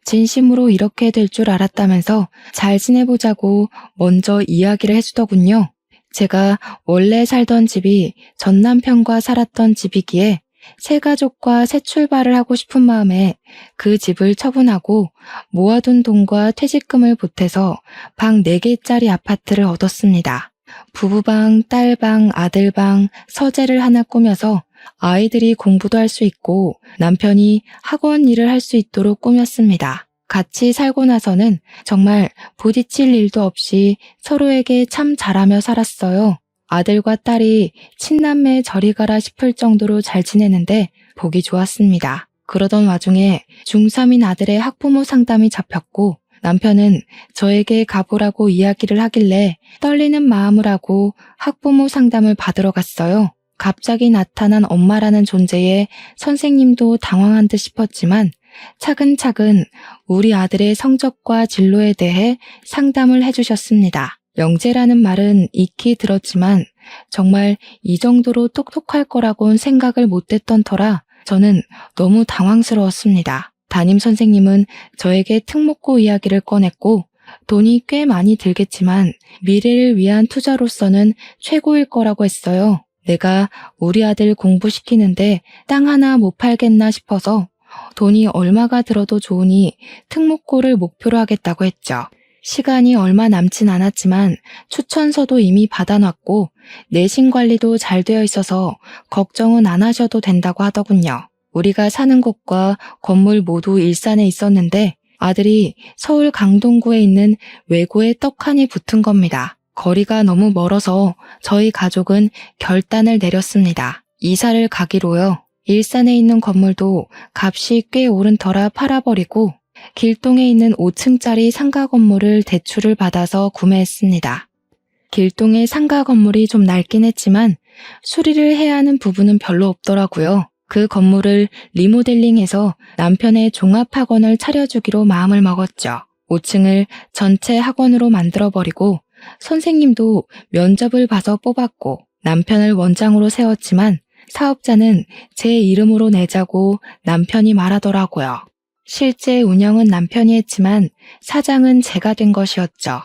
진심으로 이렇게 될 줄 알았다면서 잘 지내보자고 먼저 이야기를 해주더군요. 제가 원래 살던 집이 전 남편과 살았던 집이기에 새 가족과 새 출발을 하고 싶은 마음에 그 집을 처분하고 모아둔 돈과 퇴직금을 보태서 방 4개짜리 아파트를 얻었습니다. 부부방, 딸방, 아들방, 서재를 하나 꾸며서 아이들이 공부도 할 수 있고 남편이 학원 일을 할 수 있도록 꾸몄습니다. 같이 살고 나서는 정말 부딪힐 일도 없이 서로에게 참 잘하며 살았어요. 아들과 딸이 친남매 저리 가라 싶을 정도로 잘 지내는데 보기 좋았습니다. 그러던 와중에 중3인 아들의 학부모 상담이 잡혔고 남편은 저에게 가보라고 이야기를 하길래 떨리는 마음을 하고 학부모 상담을 받으러 갔어요. 갑자기 나타난 엄마라는 존재에 선생님도 당황한 듯 싶었지만 차근차근 우리 아들의 성적과 진로에 대해 상담을 해주셨습니다. 영재라는 말은 익히 들었지만 정말 이 정도로 똑똑할 거라고는 생각을 못했던 터라 저는 너무 당황스러웠습니다. 담임 선생님은 저에게 특목고 이야기를 꺼냈고 돈이 꽤 많이 들겠지만 미래를 위한 투자로서는 최고일 거라고 했어요. 내가 우리 아들 공부시키는데 땅 하나 못 팔겠나 싶어서 돈이 얼마가 들어도 좋으니 특목고를 목표로 하겠다고 했죠. 시간이 얼마 남진 않았지만 추천서도 이미 받아놨고 내신 관리도 잘 되어 있어서 걱정은 안 하셔도 된다고 하더군요. 우리가 사는 곳과 건물 모두 일산에 있었는데 아들이 서울 강동구에 있는 외고에 떡하니 붙은 겁니다. 거리가 너무 멀어서 저희 가족은 결단을 내렸습니다. 이사를 가기로요. 일산에 있는 건물도 값이 꽤 오른 터라 팔아버리고 길동에 있는 5층짜리 상가 건물을 대출을 받아서 구매했습니다. 길동의 상가 건물이 좀 낡긴 했지만 수리를 해야 하는 부분은 별로 없더라고요. 그 건물을 리모델링해서 남편의 종합학원을 차려주기로 마음을 먹었죠. 5층을 전체 학원으로 만들어버리고 선생님도 면접을 봐서 뽑았고 남편을 원장으로 세웠지만 사업자는 제 이름으로 내자고 남편이 말하더라고요. 실제 운영은 남편이 했지만 사장은 제가 된 것이었죠.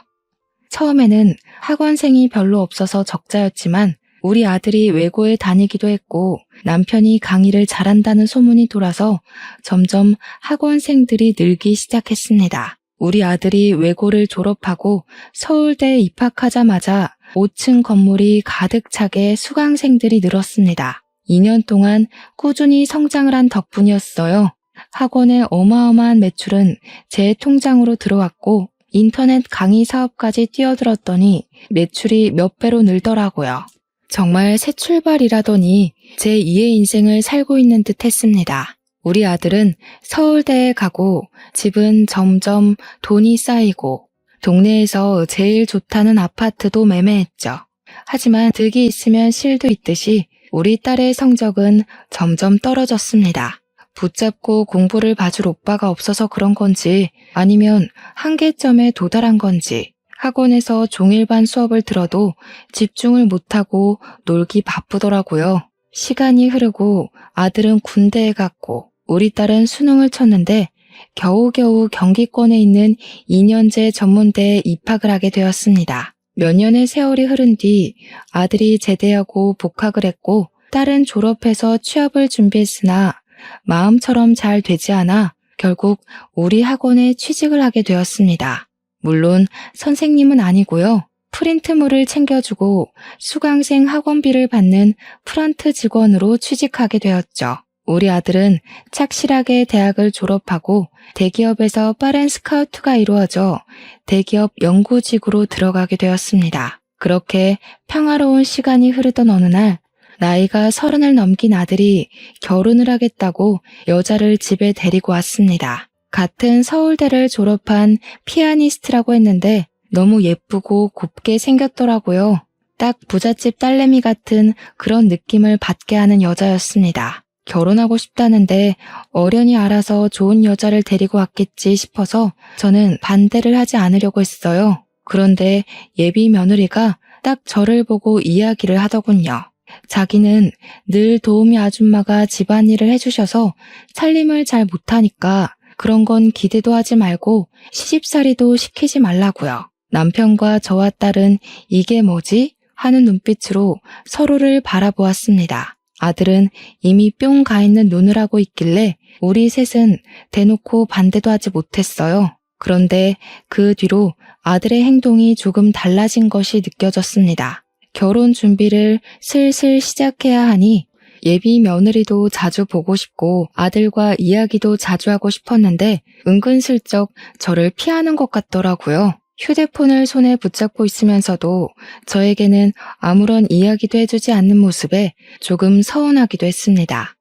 처음에는 학원생이 별로 없어서 적자였지만 우리 아들이 외고에 다니기도 했고 남편이 강의를 잘한다는 소문이 돌아서 점점 학원생들이 늘기 시작했습니다. 우리 아들이 외고를 졸업하고 서울대에 입학하자마자 5층 건물이 가득 차게 수강생들이 늘었습니다. 2년 동안 꾸준히 성장을 한 덕분이었어요. 학원의 어마어마한 매출은 제 통장으로 들어왔고 인터넷 강의 사업까지 뛰어들었더니 매출이 몇 배로 늘더라고요. 정말 새 출발이라더니 제 2의 인생을 살고 있는 듯 했습니다. 우리 아들은 서울대에 가고 집은 점점 돈이 쌓이고 동네에서 제일 좋다는 아파트도 매매했죠. 하지만 득이 있으면 실도 있듯이 우리 딸의 성적은 점점 떨어졌습니다. 붙잡고 공부를 봐줄 오빠가 없어서 그런 건지 아니면 한계점에 도달한 건지 학원에서 종일반 수업을 들어도 집중을 못하고 놀기 바쁘더라고요. 시간이 흐르고 아들은 군대에 갔고 우리 딸은 수능을 쳤는데 겨우겨우 경기권에 있는 2년제 전문대에 입학을 하게 되었습니다. 몇 년의 세월이 흐른 뒤 아들이 제대하고 복학을 했고 딸은 졸업해서 취업을 준비했으나 마음처럼 잘 되지 않아 결국 우리 학원에 취직을 하게 되었습니다. 물론 선생님은 아니고요. 프린트물을 챙겨주고 수강생 학원비를 받는 프런트 직원으로 취직하게 되었죠. 우리 아들은 착실하게 대학을 졸업하고 대기업에서 빠른 스카우트가 이루어져 대기업 연구직으로 들어가게 되었습니다. 그렇게 평화로운 시간이 흐르던 어느 날 나이가 30을 넘긴 아들이 결혼을 하겠다고 여자를 집에 데리고 왔습니다. 같은 서울대를 졸업한 피아니스트라고 했는데 너무 예쁘고 곱게 생겼더라고요. 딱 부잣집 딸내미 같은 그런 느낌을 받게 하는 여자였습니다. 결혼하고 싶다는데 어련히 알아서 좋은 여자를 데리고 왔겠지 싶어서 저는 반대를 하지 않으려고 했어요. 그런데 예비 며느리가 딱 저를 보고 이야기를 하더군요. 자기는 늘 도우미 아줌마가 집안일을 해주셔서 살림을 잘 못하니까 그런 건 기대도 하지 말고 시집살이도 시키지 말라고요. 남편과 저와 딸은 이게 뭐지? 하는 눈빛으로 서로를 바라보았습니다. 아들은 이미 뿅 가 있는 눈을 하고 있길래 우리 셋은 대놓고 반대도 하지 못했어요. 그런데 그 뒤로 아들의 행동이 조금 달라진 것이 느껴졌습니다. 결혼 준비를 슬슬 시작해야 하니 예비 며느리도 자주 보고 싶고 아들과 이야기도 자주 하고 싶었는데 은근슬쩍 저를 피하는 것 같더라고요. 휴대폰을 손에 붙잡고 있으면서도 저에게는 아무런 이야기도 해주지 않는 모습에 조금 서운하기도 했습니다.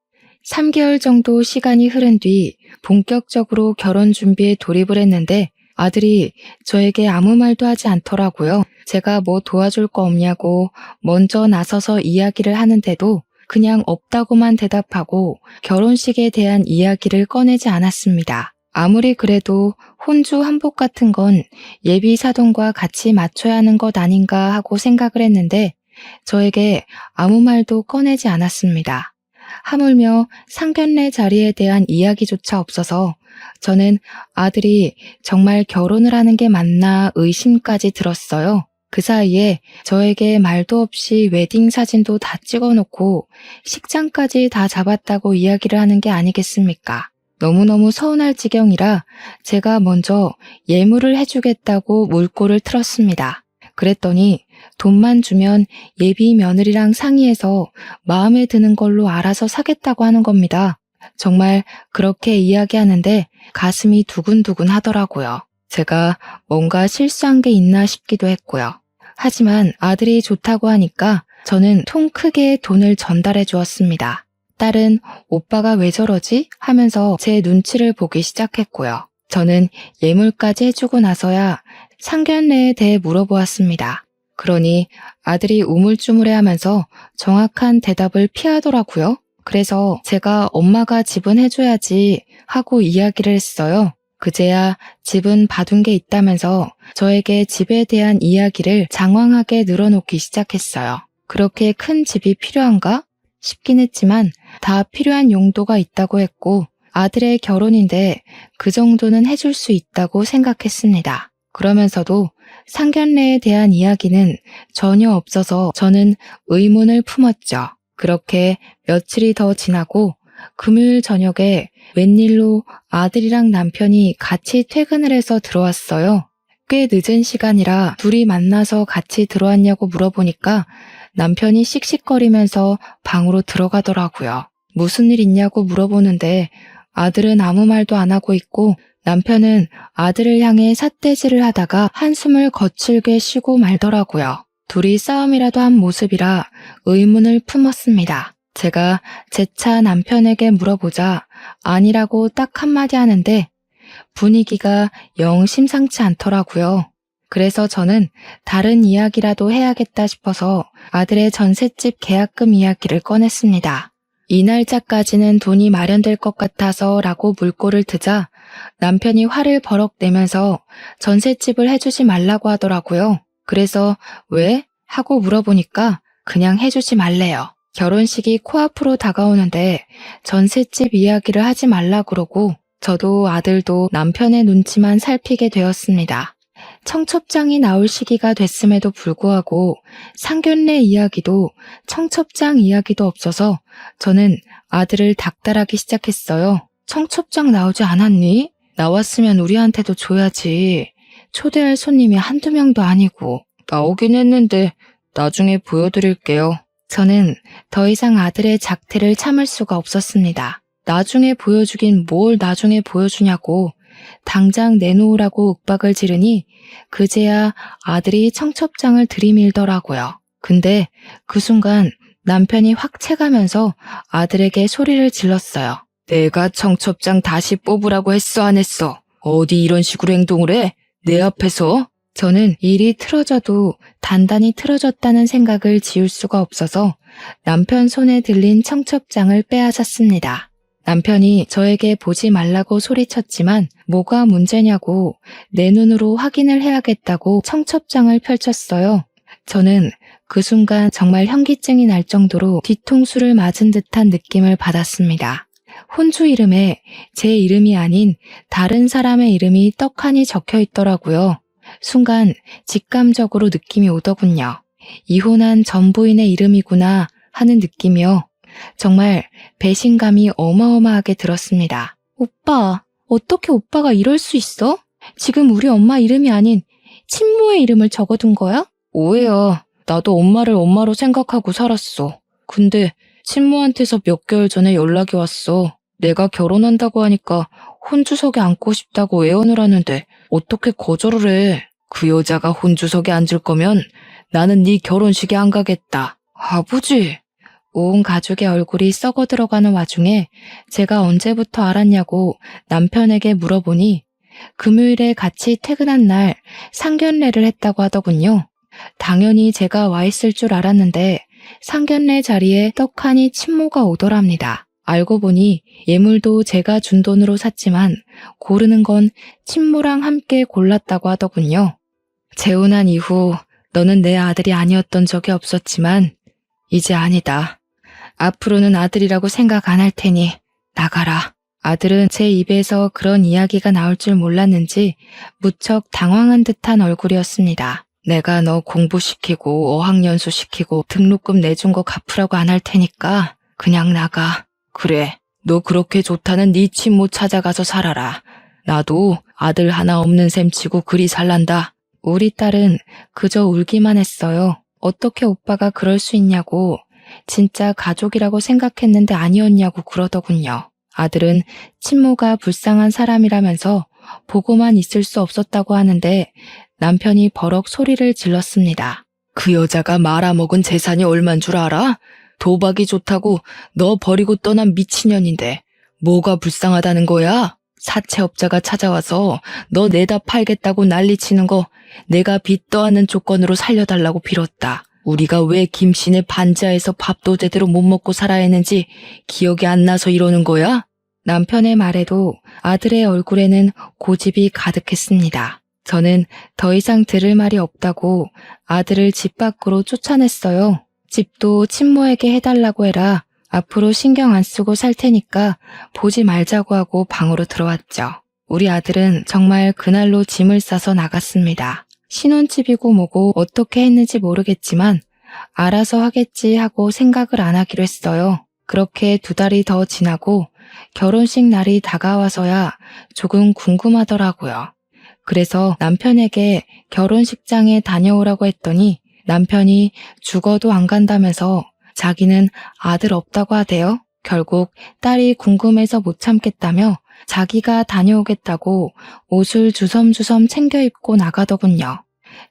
3개월 정도 시간이 흐른 뒤 본격적으로 결혼 준비에 돌입을 했는데 아들이 저에게 아무 말도 하지 않더라고요. 제가 뭐 도와줄 거 없냐고 먼저 나서서 이야기를 하는데도 그냥 없다고만 대답하고 결혼식에 대한 이야기를 꺼내지 않았습니다. 아무리 그래도 혼주 한복 같은 건 예비 사돈과 같이 맞춰야 하는 것 아닌가 하고 생각을 했는데 저에게 아무 말도 꺼내지 않았습니다. 하물며 상견례 자리에 대한 이야기조차 없어서 저는 아들이 정말 결혼을 하는 게 맞나 의심까지 들었어요. 그 사이에 저에게 말도 없이 웨딩 사진도 다 찍어놓고 식장까지 다 잡았다고 이야기를 하는 게 아니겠습니까? 너무너무 서운할 지경이라 제가 먼저 예물을 해주겠다고 물꼬를 틀었습니다. 그랬더니 돈만 주면 예비 며느리랑 상의해서 마음에 드는 걸로 알아서 사겠다고 하는 겁니다. 정말 그렇게 이야기하는데 가슴이 두근두근 하더라고요. 제가 뭔가 실수한 게 있나 싶기도 했고요. 하지만 아들이 좋다고 하니까 저는 통 크게 돈을 전달해 주었습니다. 딸은 오빠가 왜 저러지? 하면서 제 눈치를 보기 시작했고요. 저는 예물까지 해주고 나서야 상견례에 대해 물어보았습니다. 그러니 아들이 우물쭈물해하면서 정확한 대답을 피하더라고요. 그래서 제가 엄마가 지분해줘야지 하고 이야기를 했어요. 그제야 집은 봐둔 게 있다면서 저에게 집에 대한 이야기를 장황하게 늘어놓기 시작했어요. 그렇게 큰 집이 필요한가? 싶긴 했지만 다 필요한 용도가 있다고 했고 아들의 결혼인데 그 정도는 해줄 수 있다고 생각했습니다. 그러면서도 상견례에 대한 이야기는 전혀 없어서 저는 의문을 품었죠. 그렇게 며칠이 더 지나고 금요일 저녁에 웬일로 아들이랑 남편이 같이 퇴근을 해서 들어왔어요. 꽤 늦은 시간이라 둘이 만나서 같이 들어왔냐고 물어보니까 남편이 씩씩거리면서 방으로 들어가더라고요. 무슨 일 있냐고 물어보는데 아들은 아무 말도 안 하고 있고 남편은 아들을 향해 삿대질을 하다가 한숨을 거칠게 쉬고 말더라고요. 둘이 싸움이라도 한 모습이라 의문을 품었습니다. 제가 재차 남편에게 물어보자 아니라고 딱 한마디 하는데 분위기가 영 심상치 않더라고요. 그래서 저는 다른 이야기라도 해야겠다 싶어서 아들의 전셋집 계약금 이야기를 꺼냈습니다. 이 날짜까지는 돈이 마련될 것 같아서 라고 물꼬를 트자 남편이 화를 버럭 내면서 전셋집을 해주지 말라고 하더라고요. 그래서 왜? 하고 물어보니까 그냥 해주지 말래요. 결혼식이 코앞으로 다가오는데 전셋집 이야기를 하지 말라 그러고 저도 아들도 남편의 눈치만 살피게 되었습니다. 청첩장이 나올 시기가 됐음에도 불구하고 상견례 이야기도 청첩장 이야기도 없어서 저는 아들을 닥달하기 시작했어요. 청첩장 나오지 않았니? 나왔으면 우리한테도 줘야지. 초대할 손님이 한두 명도 아니고. 나오긴 했는데 나중에 보여드릴게요. 저는 더 이상 아들의 작태를 참을 수가 없었습니다. 나중에 보여주긴 뭘 나중에 보여주냐고 당장 내놓으라고 윽박을 지르니 그제야 아들이 청첩장을 들이밀더라고요. 근데 그 순간 남편이 확 채가면서 아들에게 소리를 질렀어요. 내가 청첩장 다시 뽑으라고 했어 안 했어? 어디 이런 식으로 행동을 해? 내 앞에서? 저는 일이 틀어져도 단단히 틀어졌다는 생각을 지울 수가 없어서 남편 손에 들린 청첩장을 빼앗았습니다. 남편이 저에게 보지 말라고 소리쳤지만 뭐가 문제냐고 내 눈으로 확인을 해야겠다고 청첩장을 펼쳤어요. 저는 그 순간 정말 현기증이 날 정도로 뒤통수를 맞은 듯한 느낌을 받았습니다. 혼주 이름에 제 이름이 아닌 다른 사람의 이름이 떡하니 적혀 있더라고요. 순간 직감적으로 느낌이 오더군요. 이혼한 전 부인의 이름이구나 하는 느낌이요. 정말 배신감이 어마어마하게 들었습니다. 오빠, 어떻게 오빠가 이럴 수 있어? 지금 우리 엄마 이름이 아닌 친모의 이름을 적어둔 거야? 오해야. 나도 엄마를 엄마로 생각하고 살았어. 근데 친모한테서 몇 개월 전에 연락이 왔어. 내가 결혼한다고 하니까 혼주석에 앉고 싶다고 애원을 하는데 어떻게 거절을 해. 그 여자가 혼주석에 앉을 거면 나는 네 결혼식에 안 가겠다. 아버지, 온 가족의 얼굴이 썩어 들어가는 와중에 제가 언제부터 알았냐고 남편에게 물어보니 금요일에 같이 퇴근한 날 상견례를 했다고 하더군요. 당연히 제가 와 있을 줄 알았는데 상견례 자리에 떡하니 친모가 오더랍니다. 알고 보니 예물도 제가 준 돈으로 샀지만 고르는 건 친모랑 함께 골랐다고 하더군요. 재혼한 이후 너는 내 아들이 아니었던 적이 없었지만 이제 아니다. 앞으로는 아들이라고 생각 안 할 테니 나가라. 아들은 제 입에서 그런 이야기가 나올 줄 몰랐는지 무척 당황한 듯한 얼굴이었습니다. 내가 너 공부시키고 어학연수 시키고 등록금 내준 거 갚으라고 안 할 테니까 그냥 나가. 그래, 너 그렇게 좋다는 네 친모 찾아가서 살아라. 나도 아들 하나 없는 셈 치고 그리 살란다. 우리 딸은 그저 울기만 했어요. 어떻게 오빠가 그럴 수 있냐고, 진짜 가족이라고 생각했는데 아니었냐고 그러더군요. 아들은 친모가 불쌍한 사람이라면서 보고만 있을 수 없었다고 하는데 남편이 버럭 소리를 질렀습니다. 그 여자가 말아먹은 재산이 얼만 줄 알아? 도박이 좋다고 너 버리고 떠난 미친년인데 뭐가 불쌍하다는 거야? 사채업자가 찾아와서 너 내다 팔겠다고 난리치는 거 내가 빚 떠안는 조건으로 살려달라고 빌었다. 우리가 왜 김씨네 반지하에서 밥도 제대로 못 먹고 살아야 했는지 기억이 안 나서 이러는 거야? 남편의 말에도 아들의 얼굴에는 고집이 가득했습니다. 저는 더 이상 들을 말이 없다고 아들을 집 밖으로 쫓아냈어요. 집도 친모에게 해달라고 해라. 앞으로 신경 안 쓰고 살 테니까 보지 말자고 하고 방으로 들어왔죠. 우리 아들은 정말 그날로 짐을 싸서 나갔습니다. 신혼집이고 뭐고 어떻게 했는지 모르겠지만 알아서 하겠지 하고 생각을 안 하기로 했어요. 그렇게 2달이 더 지나고 결혼식 날이 다가와서야 조금 궁금하더라고요. 그래서 남편에게 결혼식장에 다녀오라고 했더니 남편이 죽어도 안 간다면서 자기는 아들 없다고 하대요. 결국 딸이 궁금해서 못 참겠다며 자기가 다녀오겠다고 옷을 주섬주섬 챙겨 입고 나가더군요.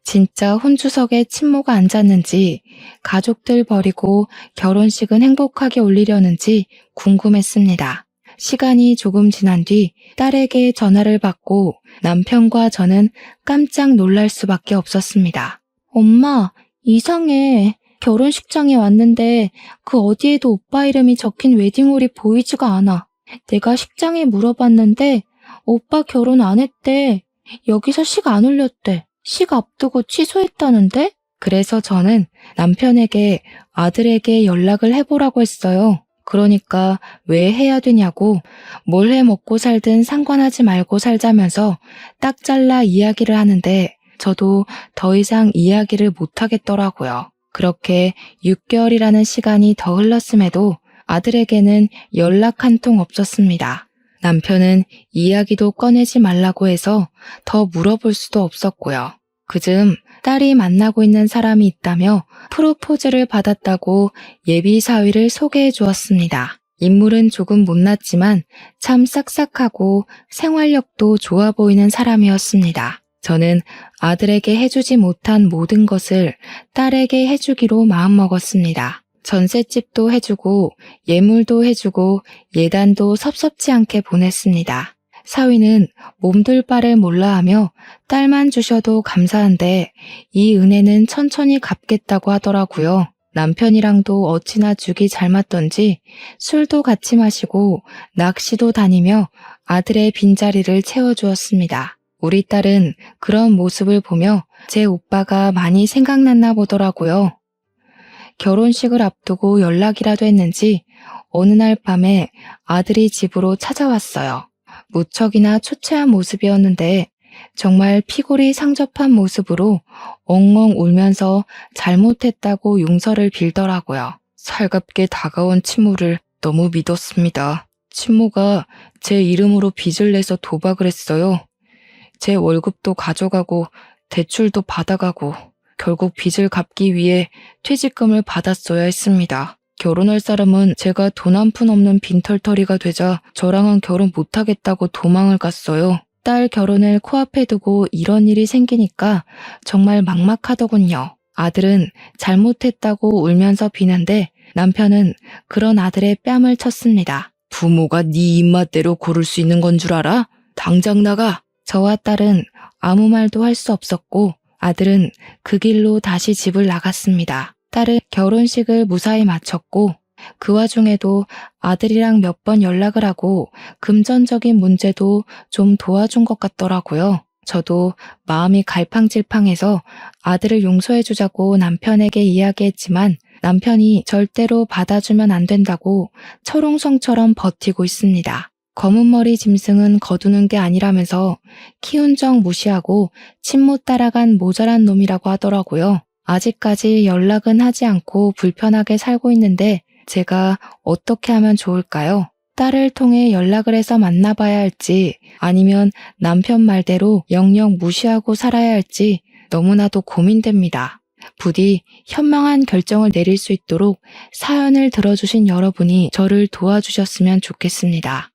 진짜 혼주석에 친모가 앉았는지 가족들 버리고 결혼식은 행복하게 올리려는지 궁금했습니다. 시간이 조금 지난 뒤 딸에게 전화를 받고 남편과 저는 깜짝 놀랄 수밖에 없었습니다. 엄마, 이상해. 결혼식장에 왔는데 그 어디에도 오빠 이름이 적힌 웨딩홀이 보이지가 않아. 내가 식장에 물어봤는데 오빠 결혼 안 했대. 여기서 식 안 올렸대. 식 앞두고 취소했다는데? 그래서 저는 남편에게 아들에게 연락을 해보라고 했어요. 그러니까 왜 해야 되냐고, 뭘 해 먹고 살든 상관하지 말고 살자면서 딱 잘라 이야기를 하는데 저도 더 이상 이야기를 못 하겠더라고요. 그렇게 6개월이라는 시간이 더 흘렀음에도 아들에게는 연락 한 통 없었습니다. 남편은 이야기도 꺼내지 말라고 해서 더 물어볼 수도 없었고요. 그즈음 딸이 만나고 있는 사람이 있다며 프로포즈를 받았다고 예비 사위를 소개해 주었습니다. 인물은 조금 못났지만 참 싹싹하고 생활력도 좋아 보이는 사람이었습니다. 저는 아들에게 해주지 못한 모든 것을 딸에게 해주기로 마음먹었습니다. 전셋집도 해주고 예물도 해주고 예단도 섭섭지 않게 보냈습니다. 사위는 몸둘 바를 몰라하며 딸만 주셔도 감사한데 이 은혜는 천천히 갚겠다고 하더라고요. 남편이랑도 어찌나 죽이 잘 맞던지 술도 같이 마시고 낚시도 다니며 아들의 빈자리를 채워주었습니다. 우리 딸은 그런 모습을 보며 제 오빠가 많이 생각났나 보더라고요. 결혼식을 앞두고 연락이라도 했는지 어느 날 밤에 아들이 집으로 찾아왔어요. 무척이나 초췌한 모습이었는데 정말 피골이 상접한 모습으로 엉엉 울면서 잘못했다고 용서를 빌더라고요. 살갑게 다가온 친모를 너무 믿었습니다. 친모가 제 이름으로 빚을 내서 도박을 했어요. 제 월급도 가져가고 대출도 받아가고 결국 빚을 갚기 위해 퇴직금을 받았어야 했습니다. 결혼할 사람은 제가 돈 한 푼 없는 빈털터리가 되자 저랑은 결혼 못하겠다고 도망을 갔어요. 딸 결혼을 코앞에 두고 이런 일이 생기니까 정말 막막하더군요. 아들은 잘못했다고 울면서 비는데 남편은 그런 아들의 뺨을 쳤습니다. 부모가 네 입맛대로 고를 수 있는 건 줄 알아? 당장 나가! 저와 딸은 아무 말도 할 수 없었고 아들은 그 길로 다시 집을 나갔습니다. 딸은 결혼식을 무사히 마쳤고 그 와중에도 아들이랑 몇 번 연락을 하고 금전적인 문제도 좀 도와준 것 같더라고요. 저도 마음이 갈팡질팡해서 아들을 용서해주자고 남편에게 이야기했지만 남편이 절대로 받아주면 안 된다고 철옹성처럼 버티고 있습니다. 검은 머리 짐승은 거두는 게 아니라면서 키운 적 무시하고 침 못 따라간 모자란 놈이라고 하더라고요. 아직까지 연락은 하지 않고 불편하게 살고 있는데 제가 어떻게 하면 좋을까요? 딸을 통해 연락을 해서 만나봐야 할지 아니면 남편 말대로 영영 무시하고 살아야 할지 너무나도 고민됩니다. 부디 현명한 결정을 내릴 수 있도록 사연을 들어주신 여러분이 저를 도와주셨으면 좋겠습니다.